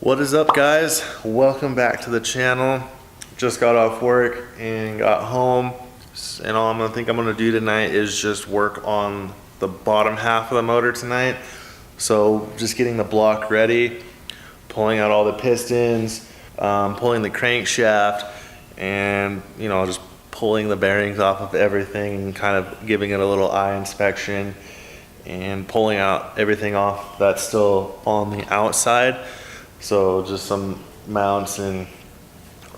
What is up, guys? Welcome back to the channel. Just got off work and got home, and all I'm gonna do tonight is just work on the bottom half of the motor tonight. So just getting the block ready, pulling out all the pistons, pulling the crankshaft, and just pulling the bearings off of everything and kind of giving it a little eye inspection and pulling out everything off that's still on the outside. So just some mounts and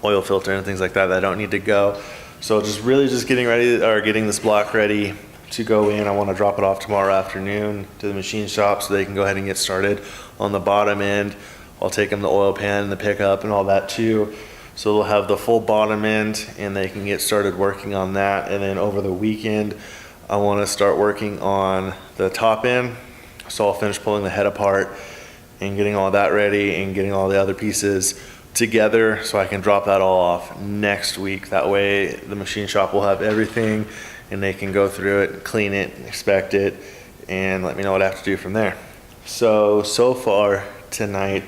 oil filter and things like that that don't need to go. So just getting ready, or getting this block ready to go in. I want to drop it off tomorrow afternoon to the machine shop so they can go ahead and get started on the bottom end. I'll take them the oil pan and the pickup and all that too. So they'll have the full bottom end and they can get started working on that. And then over the weekend, I want to start working on the top end. So I'll finish pulling the head apart and getting all that ready and getting all the other pieces together so I can drop that all off next week. That way the machine shop will have everything and they can go through it, clean it, inspect it, and let me know what I have to do from there. So far tonight,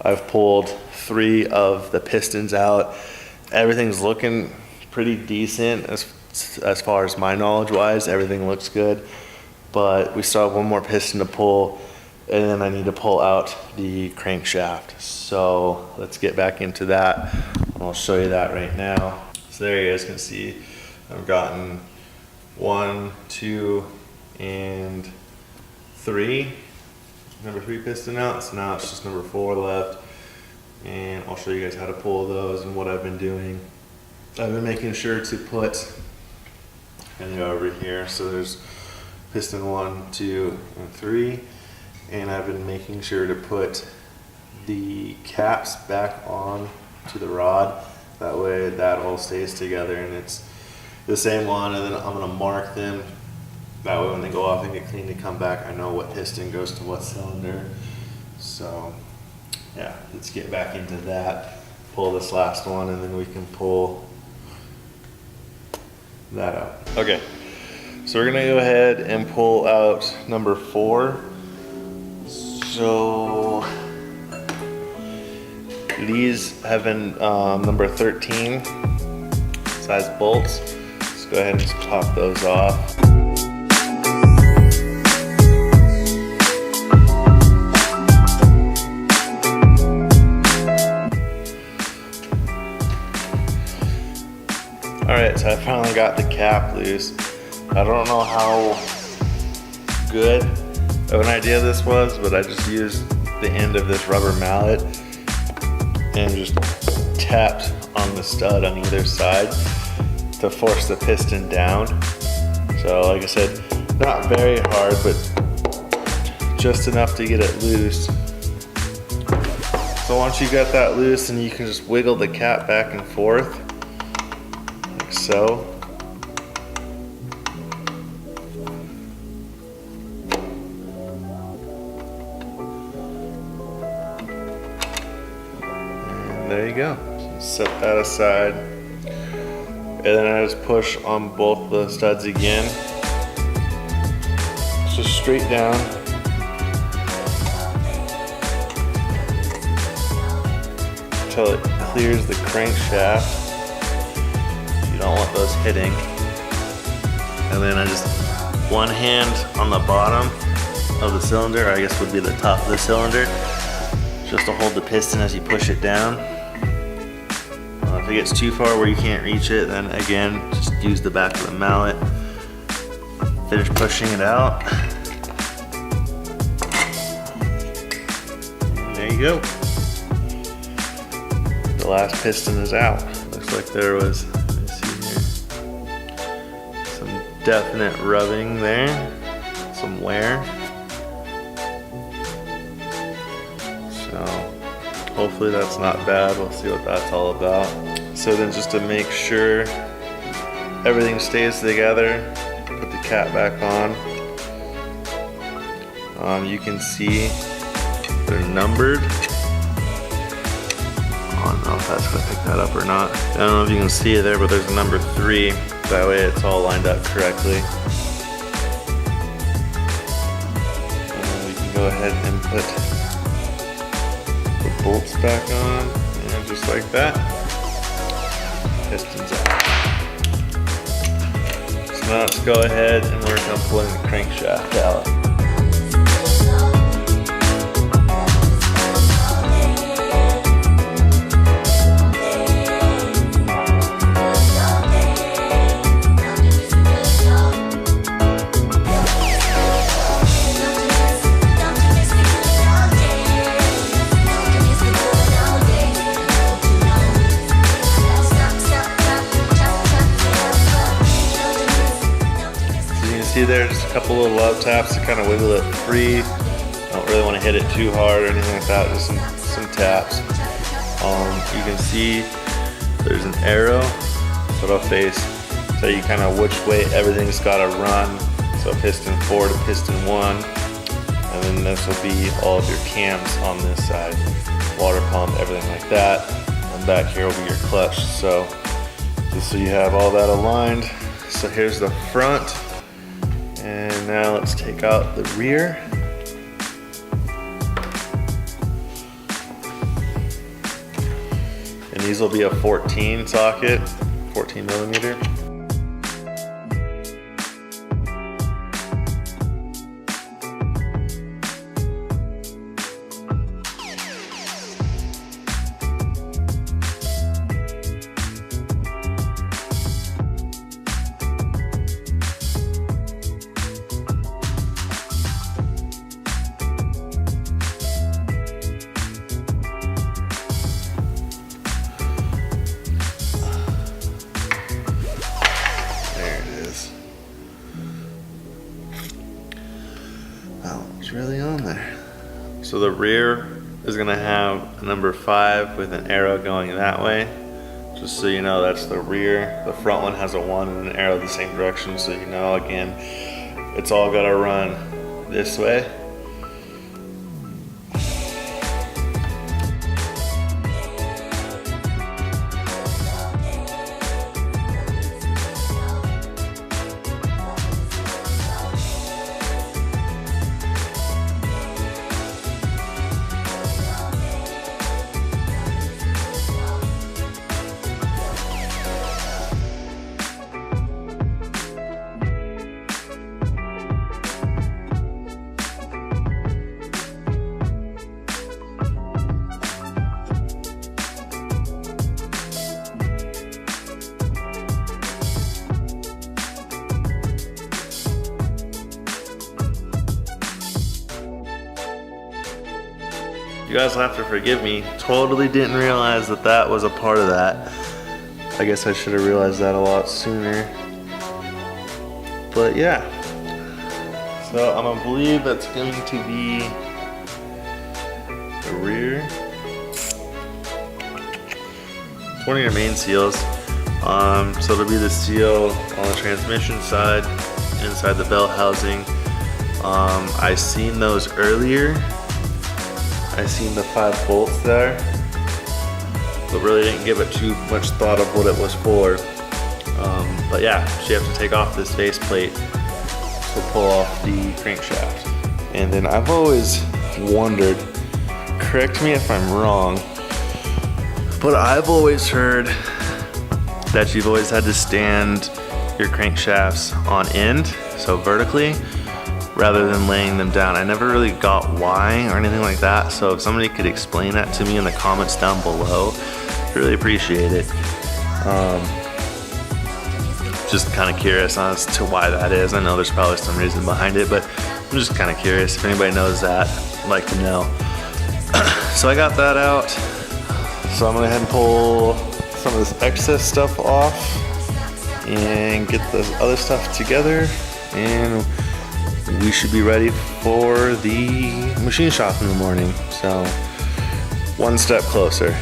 I've pulled 3 of the pistons out. Everything's looking pretty decent as far as my knowledge wise. Everything looks good, but we still have one more piston to pull, and then I need to pull out the crankshaft. So let's get back into that, and I'll show you that right now. So there you guys can see I've gotten 1, 2, and 3. Number 3 piston out, so now it's just number 4 left, and I'll show you guys how to pull those and what I've been doing. I've been making sure to put, and go over here, so there's piston 1, 2, and 3. And I've been making sure to put the caps back on to the rod. That way that all stays together and it's the same one, and then I'm gonna mark them. That way when they go off and get cleaned and come back, I know what piston goes to what cylinder. So yeah, let's get back into that. Pull this last one and then we can pull that out. Okay, so we're gonna go ahead and pull out number 4. So these have been number 13 size bolts. Let's go ahead and just pop those off. Alright, so I finally got the cap loose. I don't know how good of an idea this was, but I just used the end of this rubber mallet and just tapped on the stud on either side to force the piston down. So like I said, not very hard, but just enough to get it loose. So once you got that loose, and you can just wiggle the cap back and forth like so. There you go. Set that aside. And then I just push on both the studs again. Just straight down. Until it clears the crankshaft. You don't want those hitting. And then I just, one hand on the bottom of the cylinder, or I guess would be the top of the cylinder, just to hold the piston as you push it down. If it gets too far where you can't reach it, then again, just use the back of the mallet. Finish pushing it out. And there you go. The last piston is out. Looks like there was, let me see here, some definite rubbing there, some wear. So hopefully that's not bad. We'll see what that's all about. So then just to make sure everything stays together, put the cap back on. You can see they're numbered. I don't know if that's gonna pick that up or not. I don't know if you can see it there, but there's a number 3. That way it's all lined up correctly. And we can go ahead and put the bolts back on, and just like that, pistons out. So now let's go ahead and work on pulling the crankshaft out. See there, just a couple little love taps to kind of wiggle it free. Don't really want to hit it too hard or anything like that, just some taps. You can see there's an arrow, so it'll face, so you kind of which way everything's got to run. So piston 4 to piston 1, and then this will be all of your cams on this side, water pump, everything like that. And back here will be your clutch. So just so you have all that aligned. So here's the front. And now let's take out the rear. And these will be a 14 socket, 14 millimeter. Really on there. So the rear is going to have a number 5 with an arrow going that way. Just so you know, that's the rear. The front one has a 1 and an arrow the same direction, so you know, again, it's all got to run this way. You guys will have to forgive me. Totally didn't realize that that was a part of that. I guess I should have realized that a lot sooner. But yeah. So I'm gonna believe that's going to be the rear. It's one of your main seals. So it'll be the seal on the transmission side, inside the belt housing. I seen those earlier. I seen the 5 bolts there, but really didn't give it too much thought of what it was for. But yeah, so you have to take off this face plate to pull off the crankshaft. And then I've always wondered, correct me if I'm wrong, but I've always heard that you've always had to stand your crankshafts on end, so vertically, rather than laying them down. I never really got why or anything like that, so if somebody could explain that to me in the comments down below, I'd really appreciate it. Just kind of curious as to why that is. I know there's probably some reason behind it, but I'm just kind of curious. If anybody knows that, I'd like to know. So I got that out. So I'm gonna go ahead and pull some of this excess stuff off and get the other stuff together, and we should be ready for the machine shop in the morning. So one step closer.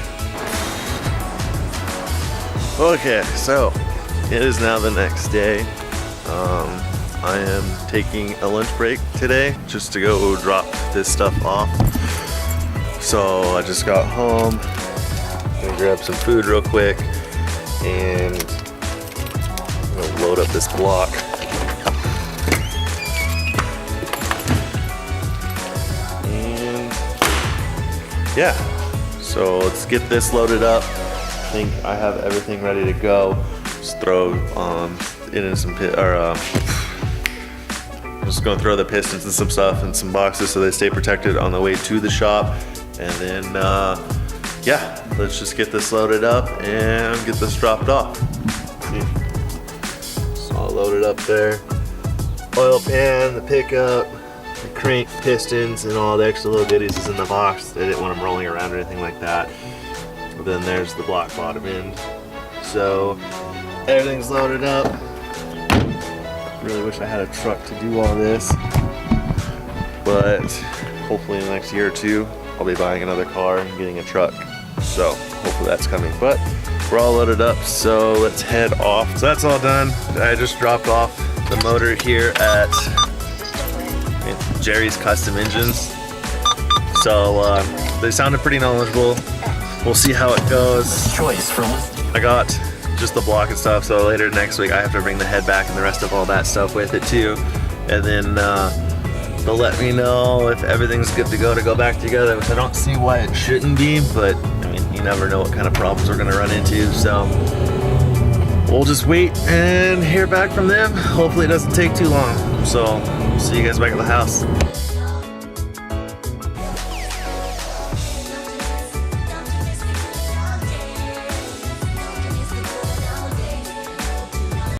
Okay, so it is now the next day. I am taking a lunch break today just to go drop this stuff off. So I just got home, gonna grab some food real quick, and I'm gonna load up this block. Yeah, So let's get this loaded up. I think I have everything ready to go. Just throw in some I'm just gonna throw the pistons and some stuff in some boxes so they stay protected on the way to the shop. And then, yeah, let's just get this loaded up and get this dropped off. See? It's all loaded up there. Oil pan, the pickup, the crank, pistons, and all the extra little goodies is in the box. They didn't want them rolling around or anything like that. But then there's the block bottom end. So everything's loaded up. Really wish I had a truck to do all this, but hopefully in the next year or two I'll be buying another car and getting a truck, so hopefully that's coming. But we're all loaded up, so let's head off. So that's all done. I just dropped off the motor here at Jerry's Custom Engines, so they sounded pretty knowledgeable. We'll see how it goes. Choice from I got just the block and stuff, so later next week I have to bring the head back and the rest of all that stuff with it too, and then they'll let me know if everything's good to go back together, which I don't see why it shouldn't be, but I mean, you never know what kind of problems we're gonna run into, so we'll just wait and hear back from them. Hopefully it doesn't take too long, so see you guys back at the house.